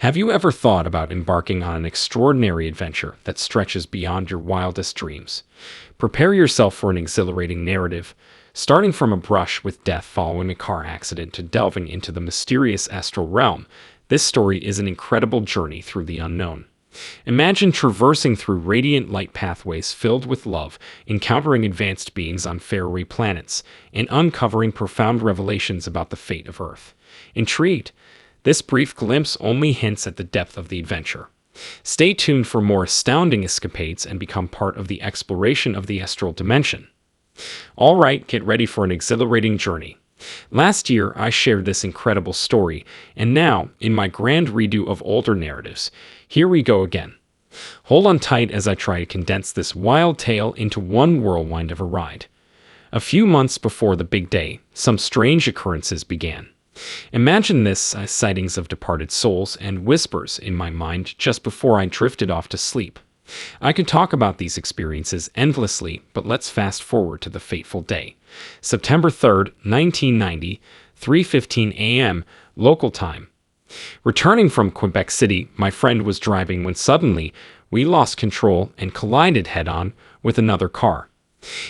Have you ever thought about embarking on an extraordinary adventure that stretches beyond your wildest dreams? Prepare yourself for an exhilarating narrative, starting from a brush with death following a car accident to delving into the mysterious astral realm. This story is an incredible journey through the unknown. Imagine traversing through radiant light pathways filled with love, encountering advanced beings on faraway planets, and uncovering profound revelations about the fate of Earth. Intrigued? This brief glimpse only hints at the depth of the adventure. Stay tuned for more astounding escapades and become part of the exploration of the astral dimension. All right, get ready for an exhilarating journey. Last year, I shared this incredible story, and now, in my grand redo of older narratives, here we go again. Hold on tight as I try to condense this wild tale into one whirlwind of a ride. A few months before the big day, some strange occurrences began. Imagine this: sightings of departed souls and whispers in my mind just before I drifted off to sleep. I could talk about these experiences endlessly, but let's fast forward to the fateful day. September 3rd, 1990, 3:15 a.m. local time. Returning from Quebec City, my friend was driving when suddenly we lost control and collided head-on with another car.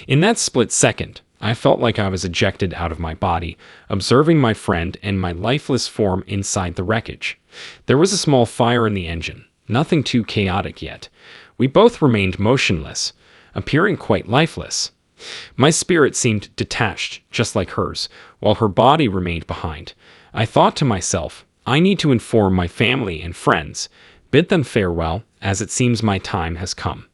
In that split second, I felt like I was ejected out of my body, observing my friend and my lifeless form inside the wreckage. There was a small fire in the engine, nothing too chaotic yet. We both remained motionless, appearing quite lifeless. My spirit seemed detached, just like hers, while her body remained behind. I thought to myself, I need to inform my family and friends, bid them farewell, as it seems my time has come.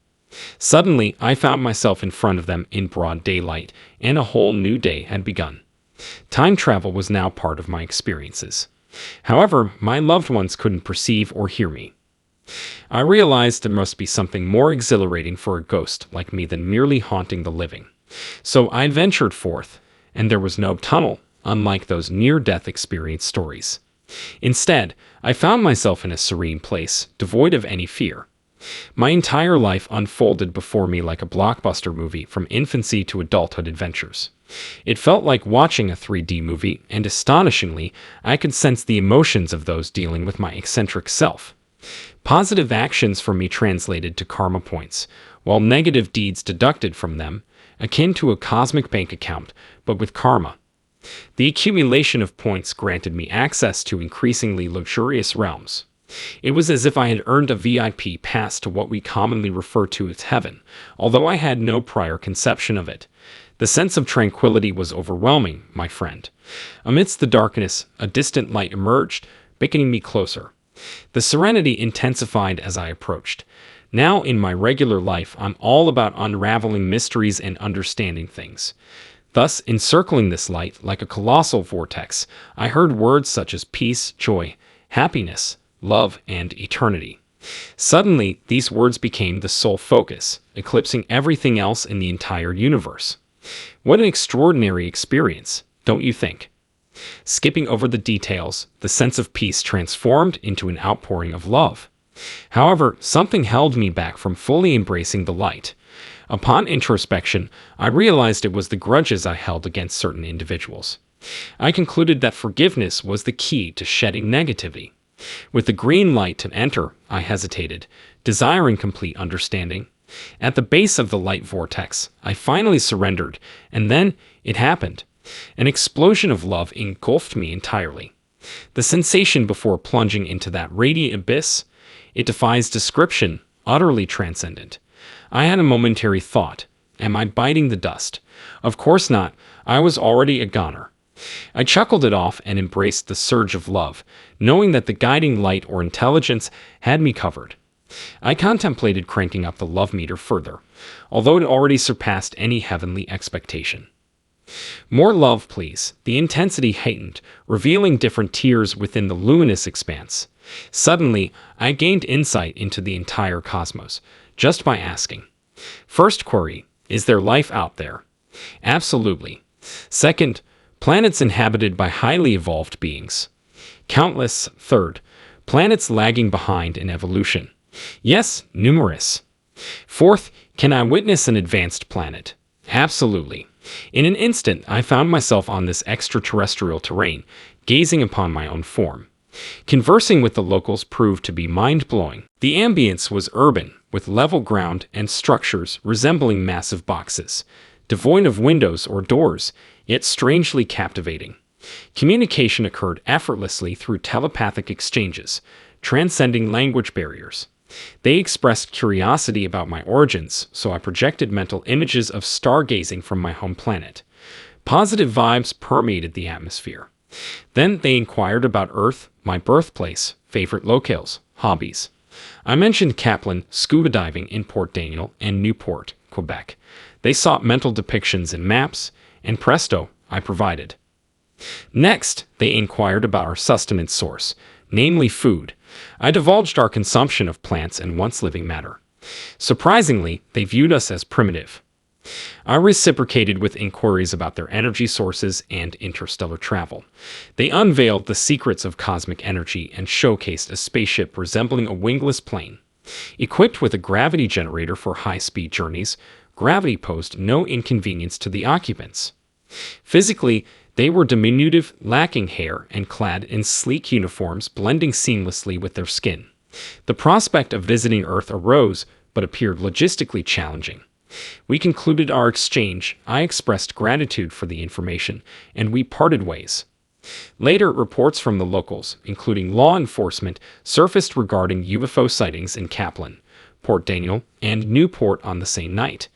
Suddenly, I found myself in front of them in broad daylight, and a whole new day had begun. Time travel was now part of my experiences. However, my loved ones couldn't perceive or hear me. I realized there must be something more exhilarating for a ghost like me than merely haunting the living. So I ventured forth, and there was no tunnel, unlike those near-death experience stories. Instead, I found myself in a serene place, devoid of any fear. My entire life unfolded before me like a blockbuster movie, from infancy to adulthood adventures. It felt like watching a 3D movie, and astonishingly, I could sense the emotions of those dealing with my eccentric self. Positive actions for me translated to karma points, while negative deeds deducted from them, akin to a cosmic bank account, but with karma. The accumulation of points granted me access to increasingly luxurious realms. It was as if I had earned a VIP pass to what we commonly refer to as heaven, although I had no prior conception of it. The sense of tranquility was overwhelming, my friend. Amidst the darkness, a distant light emerged, beckoning me closer. The serenity intensified as I approached. Now, in my regular life, I'm all about unraveling mysteries and understanding things. Thus, encircling this light like a colossal vortex, I heard words such as peace, joy, happiness, love, and eternity. Suddenly, these words became the sole focus, eclipsing everything else in the entire universe. What an extraordinary experience, don't you think? Skipping over the details, the sense of peace transformed into an outpouring of love. However, something held me back from fully embracing the light. Upon introspection, I realized it was the grudges I held against certain individuals. I concluded that forgiveness was the key to shedding negativity. With the green light to enter, I hesitated, desiring complete understanding. At the base of the light vortex, I finally surrendered, and then it happened. An explosion of love engulfed me entirely. The sensation before plunging into that radiant abyss, it defies description, utterly transcendent. I had a momentary thought, am I biting the dust? Of course not, I was already a goner. I chuckled it off and embraced the surge of love, knowing that the guiding light or intelligence had me covered. I contemplated cranking up the love meter further, although it already surpassed any heavenly expectation. More love, please. The intensity heightened, revealing different tiers within the luminous expanse. Suddenly, I gained insight into the entire cosmos, just by asking. First query, is there life out there? Absolutely. Second, planets inhabited by highly evolved beings. Countless. Third, planets lagging behind in evolution. Yes, numerous. Fourth, can I witness an advanced planet? Absolutely. In an instant, I found myself on this extraterrestrial terrain, gazing upon my own form. Conversing with the locals proved to be mind-blowing. The ambience was urban, with level ground and structures resembling massive boxes, devoid of windows or doors, yet strangely captivating. Communication occurred effortlessly through telepathic exchanges, transcending language barriers. They expressed curiosity about my origins, so I projected mental images of stargazing from my home planet. Positive vibes permeated the atmosphere. Then they inquired about Earth, my birthplace, favorite locales, hobbies. I mentioned Kaplan scuba diving in Port Daniel and Newport, Quebec. They sought mental depictions in maps, and presto, I provided. Next, they inquired about our sustenance source, namely food. I divulged our consumption of plants and once-living matter. Surprisingly, they viewed us as primitive. I reciprocated with inquiries about their energy sources and interstellar travel. They unveiled the secrets of cosmic energy and showcased a spaceship resembling a wingless plane. Equipped with a gravity generator for high-speed journeys, gravity posed no inconvenience to the occupants. Physically, they were diminutive, lacking hair, and clad in sleek uniforms blending seamlessly with their skin. The prospect of visiting Earth arose, but appeared logistically challenging. We concluded our exchange, I expressed gratitude for the information, and we parted ways. Later, reports from the locals, including law enforcement, surfaced regarding UFO sightings in Kaplan, Port Daniel, and Newport on the same night.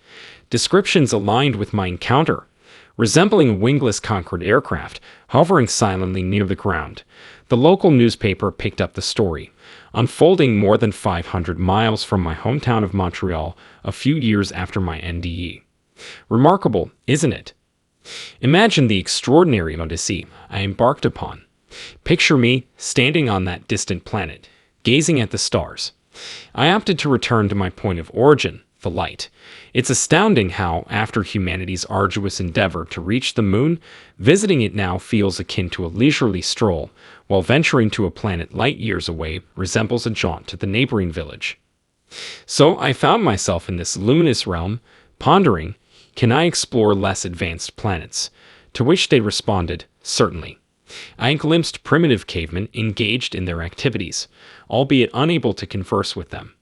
Descriptions aligned with my encounter, resembling a wingless Concorde aircraft hovering silently near the ground. The local newspaper picked up the story, unfolding more than 500 miles from my hometown of Montreal a few years after my NDE. Remarkable, isn't it? Imagine the extraordinary odyssey I embarked upon. Picture me standing on that distant planet, gazing at the stars. I opted to return to my point of origin, the light. It's astounding how, after humanity's arduous endeavor to reach the moon, visiting it now feels akin to a leisurely stroll, while venturing to a planet light years away resembles a jaunt to the neighboring village. So I found myself in this luminous realm, pondering, can I explore less advanced planets? To which they responded, certainly. I glimpsed primitive cavemen engaged in their activities, albeit unable to converse with them.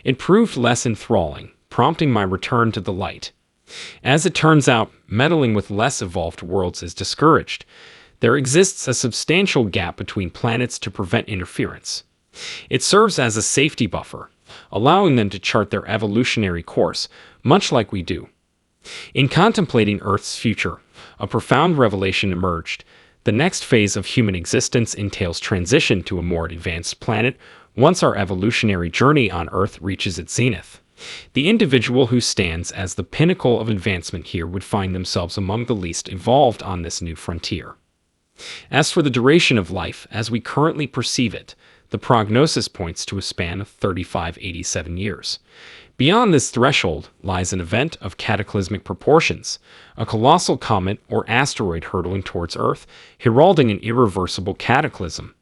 It proved less enthralling, prompting my return to the light. As it turns out, meddling with less evolved worlds is discouraged. There exists a substantial gap between planets to prevent interference. It serves as a safety buffer, allowing them to chart their evolutionary course, much like we do. In contemplating Earth's future, a profound revelation emerged. The next phase of human existence entails transition to a more advanced planet once our evolutionary journey on Earth reaches its zenith. The individual who stands as the pinnacle of advancement here would find themselves among the least evolved on this new frontier. As for the duration of life as we currently perceive it, the prognosis points to a span of 35-87 years. Beyond this threshold lies an event of cataclysmic proportions, a colossal comet or asteroid hurtling towards Earth, heralding an irreversible cataclysm.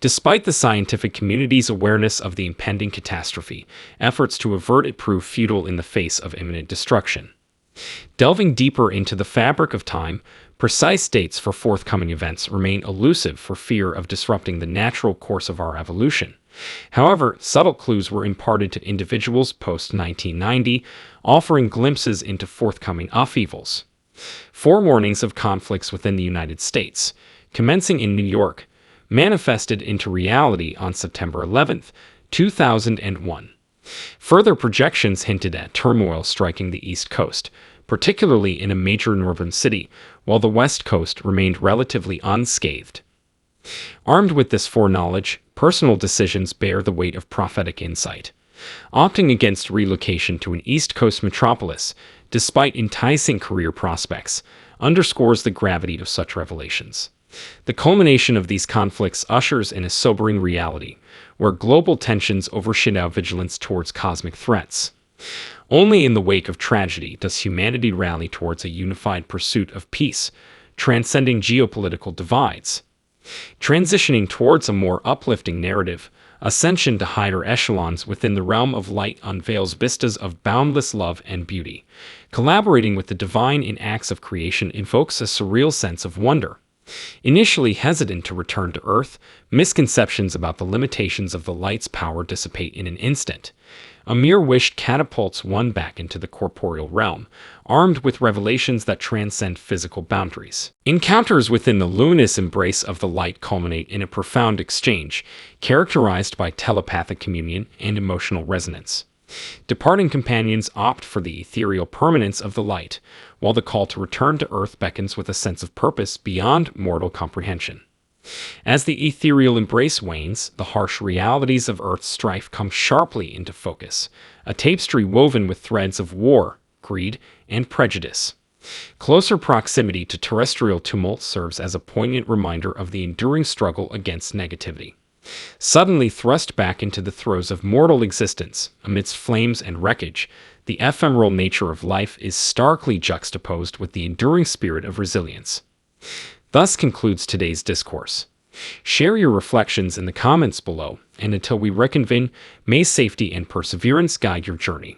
Despite the scientific community's awareness of the impending catastrophe, efforts to avert it prove futile in the face of imminent destruction. Delving deeper into the fabric of time, precise dates for forthcoming events remain elusive for fear of disrupting the natural course of our evolution. However, subtle clues were imparted to individuals post-1990, offering glimpses into forthcoming upheavals. Forewarnings of conflicts within the United States, commencing in New York, manifested into reality on September 11, 2001. Further projections hinted at turmoil striking the East Coast, particularly in a major northern city, while the West Coast remained relatively unscathed. Armed with this foreknowledge, personal decisions bear the weight of prophetic insight. Opting against relocation to an East Coast metropolis, despite enticing career prospects, underscores the gravity of such revelations. The culmination of these conflicts ushers in a sobering reality, where global tensions overshadow vigilance towards cosmic threats. Only in the wake of tragedy does humanity rally towards a unified pursuit of peace, transcending geopolitical divides. Transitioning towards a more uplifting narrative, ascension to higher echelons within the realm of light unveils vistas of boundless love and beauty. Collaborating with the divine in acts of creation invokes a surreal sense of wonder. Initially hesitant to return to Earth, misconceptions about the limitations of the light's power dissipate in an instant. A mere wish catapults one back into the corporeal realm, armed with revelations that transcend physical boundaries. Encounters within the luminous embrace of the light culminate in a profound exchange, characterized by telepathic communion and emotional resonance. Departing companions opt for the ethereal permanence of the light, while the call to return to Earth beckons with a sense of purpose beyond mortal comprehension. As the ethereal embrace wanes, the harsh realities of Earth's strife come sharply into focus, a tapestry woven with threads of war, greed, and prejudice. Closer proximity to terrestrial tumult serves as a poignant reminder of the enduring struggle against negativity. Suddenly thrust back into the throes of mortal existence, amidst flames and wreckage, the ephemeral nature of life is starkly juxtaposed with the enduring spirit of resilience. Thus concludes today's discourse. Share your reflections in the comments below, and until we reconvene, may safety and perseverance guide your journey.